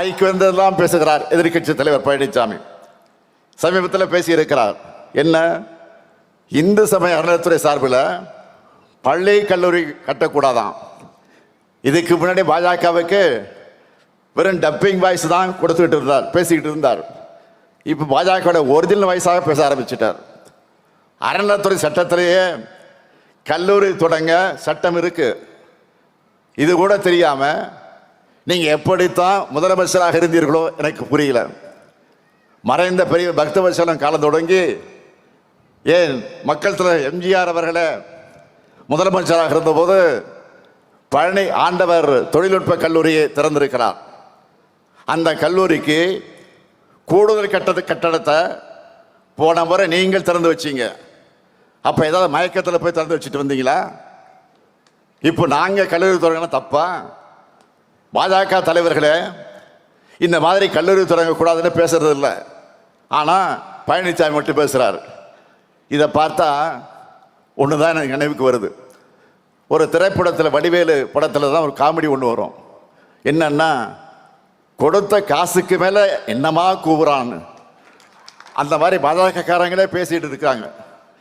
ஐக்கு வந்ததெல்லாம் பேசுகிறார் எதிர்க்கட்சி தலைவர் பழனிசாமி. சமீபத்தில் பேசியிருக்கிறார். என்ன, இந்து சமய அறநிலையத்துறை சார்பில் பள்ளி கல்லூரி கட்டக்கூடாதான். இதுக்கு முன்னாடி பாஜகவுக்கு வெறும் டப்பிங் வாய்ஸ் தான் கொடுத்துக்கிட்டு இருந்தார், பேசிக்கிட்டு இருந்தார். இப்போ பாஜக ஒரிஜினல் வாய்ஸாக பேச ஆரம்பிச்சிட்டார். அறநிலையத்துறை சட்டத்திலேயே கல்லூரி தொடங்க சட்டம் இருக்கு. இது கூட தெரியாம நீங்க எப்படித்தான் முதலமைச்சராக இருந்தீர்களோ எனக்கு புரியல. மறைந்த பெரிய பக்தவத்சலம் காலம் தொடங்கி ஏன் மக்கள் தலைவர் எம்ஜிஆர் அவர்களே முதலமைச்சராக இருந்தபோது பழனி ஆண்டவர் தொழில்நுட்ப கல்லூரியை திறந்திருக்கிறார். அந்த கல்லூரிக்கு கூடுதல் கட்டடத்தை போன முறை நீங்கள் திறந்து வச்சீங்க. அப்ப ஏதாவது மயக்கத்தில் போய் திறந்து வச்சுட்டு வந்தீங்களா? இப்போ நாங்க கல்லூரி தொடங்கினா தப்பா? பாஜக தலைவர்களே இந்த மாதிரி கல்லூரி தொடங்கக்கூடாதுன்னு பேசுறது இல்லை. ஆனால் பழனிசாமி மட்டும் பேசுகிறார். இதை பார்த்தா ஒன்று தான் எனக்கு நினைவுக்கு வருது. ஒரு திரைப்படத்தில் வடிவேலு படத்தில் தான் ஒரு காமெடி ஒன்று வரும். என்னன்னா, கொடுத்த காசுக்கு மேலே என்னமா கூவுறான்னு. அந்த மாதிரி பாஜகக்காரங்களே பேசிட்டு இருக்காங்க.